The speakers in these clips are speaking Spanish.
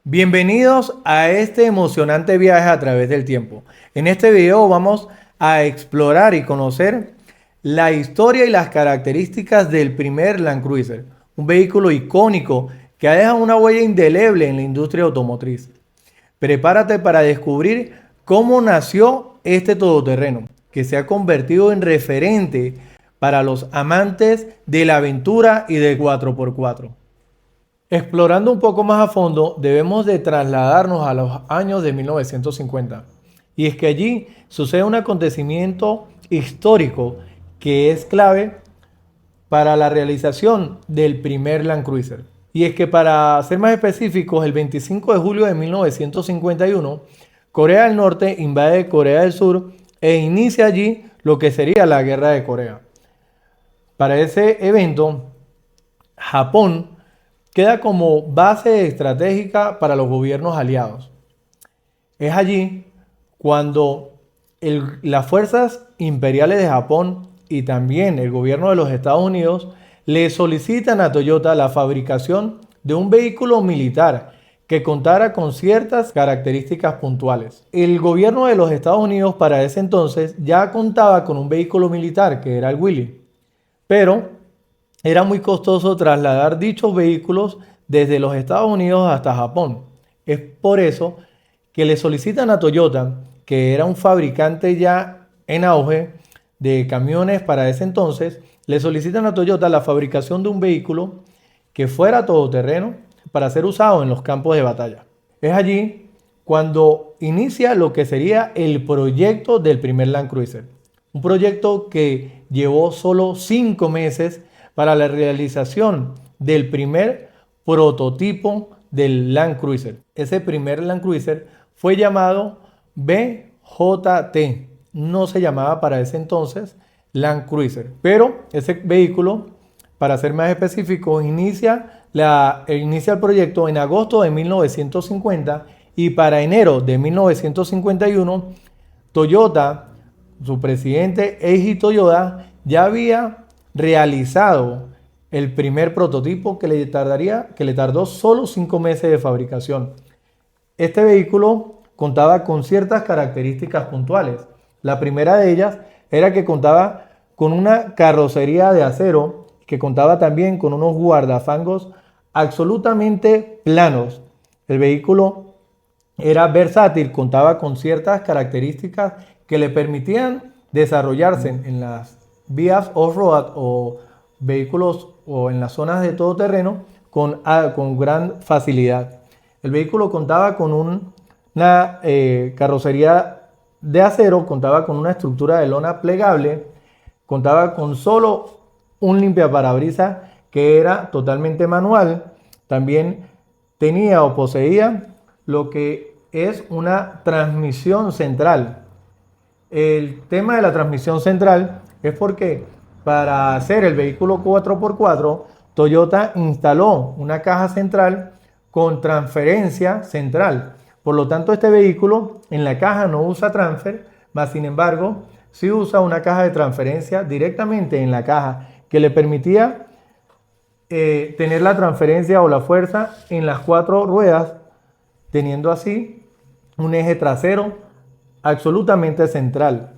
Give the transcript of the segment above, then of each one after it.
Bienvenidos a este emocionante viaje a través del tiempo. En este video vamos a explorar y conocer la historia y las características del primer Land Cruiser, un vehículo icónico que ha dejado una huella indeleble en la industria automotriz. Prepárate para descubrir cómo nació este todoterreno, que se ha convertido en referente para los amantes de la aventura y del 4x4. Explorando un poco más a fondo, debemos de trasladarnos a los años de 1950. Y es que allí sucede un acontecimiento histórico que es clave para la realización del primer Land Cruiser. Y es que para ser más específicos, el 25 de julio de 1951, Corea del Norte invade Corea del Sur e inicia allí lo que sería la Guerra de Corea. Para ese evento, Japón queda como base estratégica para los gobiernos aliados. Es allí cuando las fuerzas imperiales de Japón y también el gobierno de los Estados Unidos le solicitan a Toyota la fabricación de un vehículo militar que contara con ciertas características puntuales. El gobierno de los Estados Unidos para ese entonces ya contaba con un vehículo militar que era el Willys, pero era muy costoso trasladar dichos vehículos desde los Estados Unidos hasta Japón. Es por eso que le solicitan a Toyota, que era un fabricante ya en auge de camiones para ese entonces, le solicitan a Toyota la fabricación de un vehículo que fuera todoterreno para ser usado en los campos de batalla. Es allí cuando inicia lo que sería el proyecto del primer Land Cruiser. Un proyecto que llevó solo 5 meses para la realización del primer prototipo del Land Cruiser. Ese primer Land Cruiser fue llamado BJT. No se llamaba para ese entonces Land Cruiser. Pero ese vehículo, para ser más específico, inicia el proyecto en agosto de 1950 y para enero de 1951, Toyota, su presidente Eiji Toyoda, ya había realizado el primer prototipo que le tardó solo 5 meses de fabricación. Este vehículo contaba con ciertas características puntuales. La primera de ellas era que contaba con una carrocería de acero, que contaba también con unos guardafangos absolutamente planos. El vehículo era versátil, contaba con ciertas características que le permitían desarrollarse en las vías off-road o vehículos o en las zonas de todoterreno con gran facilidad. El vehículo contaba con una carrocería de acero, contaba con una estructura de lona plegable, contaba con solo un limpiaparabrisas que era totalmente manual. También tenía o poseía lo que es una transmisión central. El tema de la transmisión central es porque para hacer el vehículo 4x4, Toyota instaló una caja central con transferencia central. Por lo tanto, este vehículo en la caja no usa transfer, mas sin embargo, sí usa una caja de transferencia directamente en la caja que le permitía tener la transferencia o la fuerza en las 4 ruedas, teniendo así un eje trasero absolutamente central.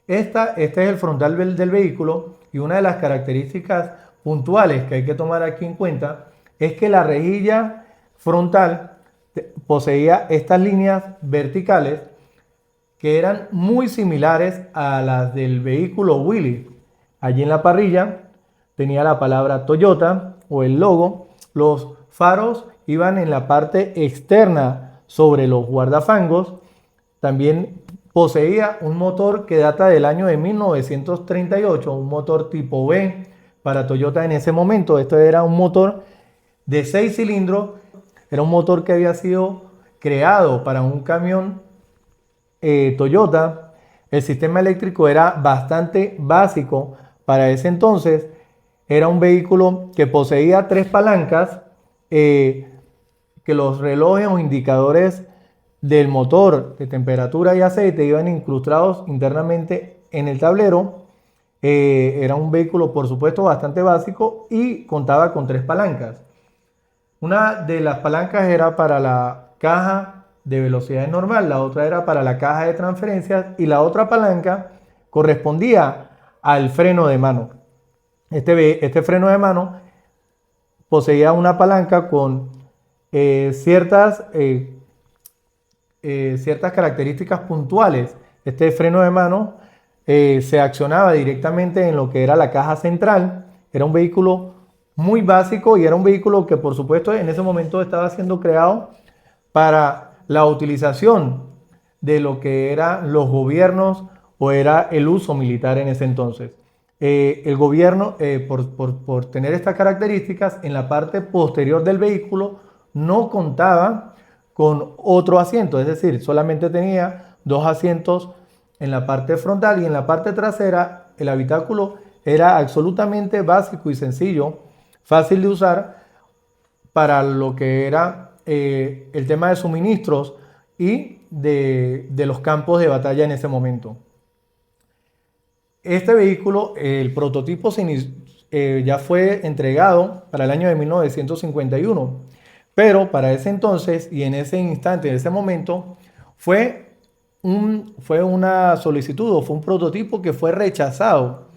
Este es el frontal del vehículo y una de las características puntuales que hay que tomar aquí en cuenta es que la rejilla frontal poseía estas líneas verticales que eran muy similares a las del vehículo Willys. Allí en la parrilla tenía la palabra Toyota o el logo. Los faros iban en la parte externa sobre los guardafangos. También poseía un motor que data del año de 1938, un motor tipo B para Toyota en ese momento. Esto era un motor de 6 cilindros, era un motor que había sido creado para un camión Toyota. El sistema eléctrico era bastante básico para ese entonces. Era un vehículo que poseía 3 palancas, que los relojes o indicadores del motor de temperatura y aceite iban incrustados internamente en el tablero. Era un vehículo, por supuesto, bastante básico y contaba con 3 palancas. Una de las palancas era para la caja de velocidades normal, la otra era para la caja de transferencias y la otra palanca correspondía al freno de mano. Este freno de mano poseía una palanca con ciertas características puntuales. Este freno de mano se accionaba directamente en lo que era la caja central. Era un vehículo muy básico y era un vehículo que, por supuesto, en ese momento estaba siendo creado para la utilización de lo que eran los gobiernos o era el uso militar en ese entonces. El gobierno, por tener estas características, en la parte posterior del vehículo no contaba con otro asiento, es decir, solamente tenía dos asientos en la parte frontal y en la parte trasera el habitáculo era absolutamente básico y sencillo, fácil de usar para lo que era el tema de suministros y de los campos de batalla en ese momento. Este vehículo, el prototipo ya fue entregado para el año de 1951, pero para ese entonces y en ese instante, en ese momento, fue una solicitud o fue un prototipo que fue rechazado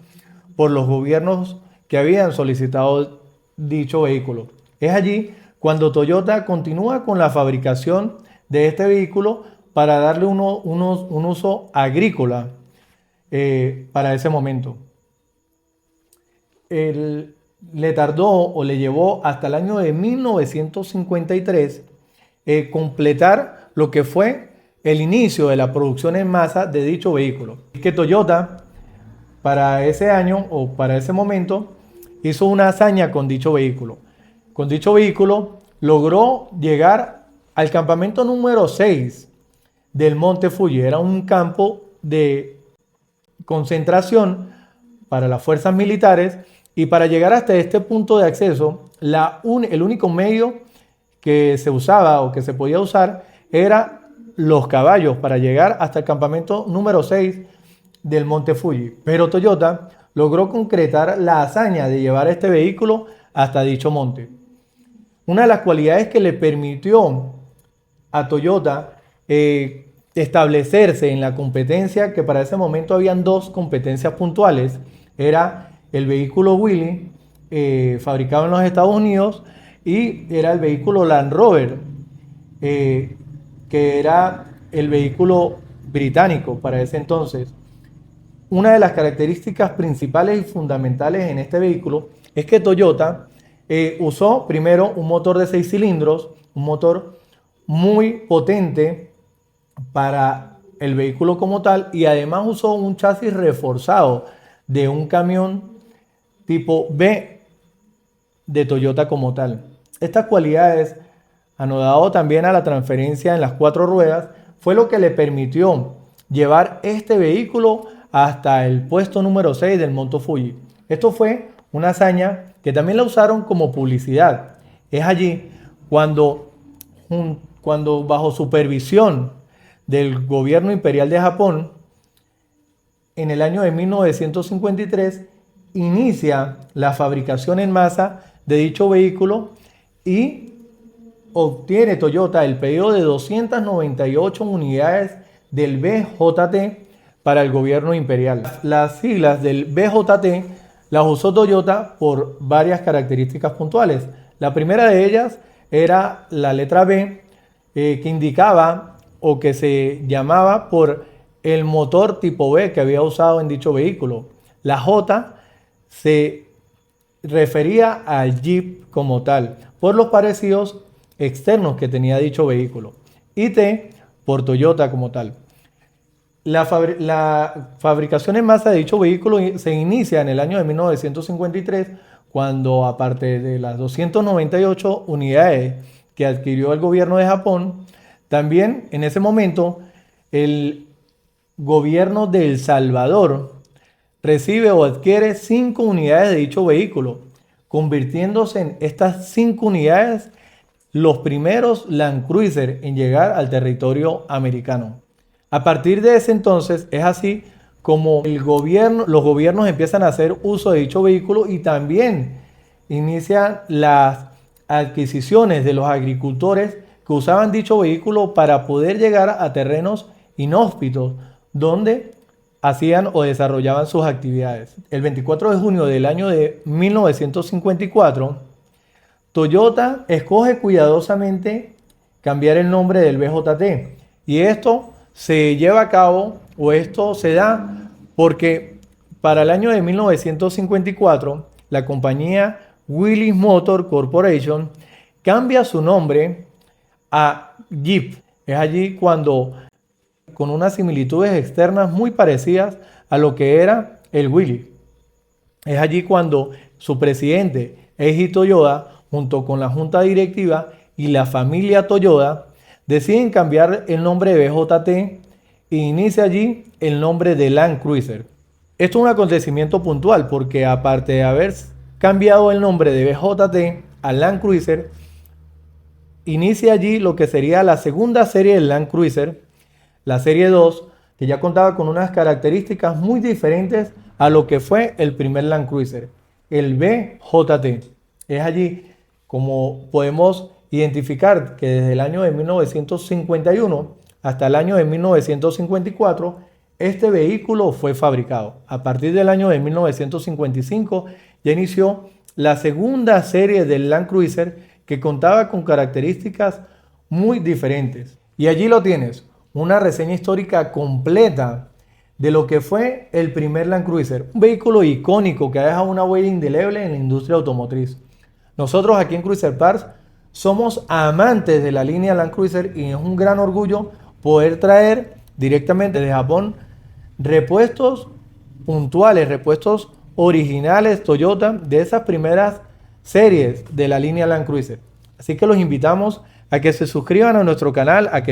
por los gobiernos que habían solicitado dicho vehículo. Es allí cuando Toyota continúa con la fabricación de este vehículo para darle un uso agrícola para ese momento. Le tardó o le llevó hasta el año de 1953 completar lo que fue el inicio de la producción en masa de dicho vehículo. Es que Toyota para ese año o para ese momento hizo una hazaña con dicho vehículo. Con dicho vehículo logró llegar al campamento número 6 del Monte Fuji. Era un campo de concentración para las fuerzas militares y para llegar hasta este punto de acceso, el único medio que se usaba o que se podía usar era los caballos para llegar hasta el campamento número 6 del Monte Fuji. Pero Toyota logró concretar la hazaña de llevar este vehículo hasta dicho monte. Una de las cualidades que le permitió a Toyota establecerse en la competencia, que para ese momento habían dos competencias puntuales, era el vehículo Willys fabricado en los Estados Unidos y era el vehículo Land Rover, que era el vehículo británico para ese entonces. Una de las características principales y fundamentales en este vehículo es que Toyota usó primero un motor de 6 cilindros, un motor muy potente para el vehículo como tal y además usó un chasis reforzado de un camión tipo B de Toyota como tal. Estas cualidades, anodado también a la transferencia en las 4 ruedas, fue lo que le permitió llevar este vehículo hasta el puesto número 6 del Monte Fuji. Esto fue una hazaña que también la usaron como publicidad. Es allí cuando bajo supervisión del gobierno imperial de Japón, en el año de 1953, inicia la fabricación en masa de dicho vehículo y obtiene Toyota el pedido de 298 unidades del BJT para el gobierno imperial. Las siglas del BJT las usó Toyota por varias características puntuales. La primera de ellas era la letra B, que indicaba o que se llamaba por el motor tipo B que había usado en dicho vehículo. La J se refería al Jeep como tal, por los parecidos externos que tenía dicho vehículo. Y T por Toyota como tal. La fabricación en masa de dicho vehículo se inicia en el año de 1953, cuando aparte de las 298 unidades que adquirió el gobierno de Japón, también en ese momento el gobierno de El Salvador recibe o adquiere 5 unidades de dicho vehículo, convirtiéndose en estas 5 unidades los primeros Land Cruiser en llegar al territorio americano. A partir de ese entonces es así como los gobiernos empiezan a hacer uso de dicho vehículo y también inician las adquisiciones de los agricultores que que usaban dicho vehículo para poder llegar a terrenos inhóspitos donde hacían o desarrollaban sus actividades. El 24 de junio del año de 1954, Toyota escoge cuidadosamente cambiar el nombre del BJT, y esto se lleva a cabo, o esto se da porque para el año de 1954 la compañía Willys Motor Corporation cambia su nombre a Jeep. Es allí cuando, con unas similitudes externas muy parecidas a lo que era el Willys, es allí cuando su presidente Eiji Toyoda, junto con la junta directiva y la familia Toyoda, deciden cambiar el nombre de BJT e inicia allí el nombre de Land Cruiser. Esto es un acontecimiento puntual porque, aparte de haber cambiado el nombre de BJT a Land Cruiser, inicia allí lo que sería la segunda serie del Land Cruiser, la serie 2, que ya contaba con unas características muy diferentes a lo que fue el primer Land Cruiser, el BJT. Es allí como podemos identificar que desde el año de 1951 hasta el año de 1954 este vehículo fue fabricado. A partir del año de 1955 ya inició la segunda serie del Land Cruiser, que contaba con características muy diferentes. Y allí lo tienes, una reseña histórica completa de lo que fue el primer Land Cruiser, un vehículo icónico que ha dejado una huella indeleble en la industria automotriz. Nosotros aquí en Cruiser Parts somos amantes de la línea Land Cruiser y es un gran orgullo poder traer directamente de Japón repuestos puntuales, repuestos originales Toyota de esas primeras series de la línea Land Cruiser. Así que los invitamos a que se suscriban a nuestro canal, a que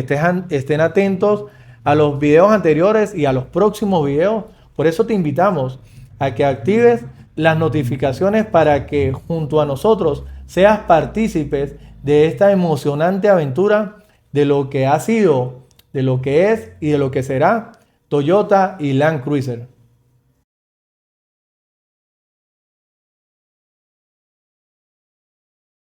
estén atentos a los videos anteriores y a los próximos videos. Por eso te invitamos a que actives las notificaciones para que junto a nosotros seas partícipes de esta emocionante aventura de lo que ha sido, de lo que es y de lo que será Toyota y Land Cruiser.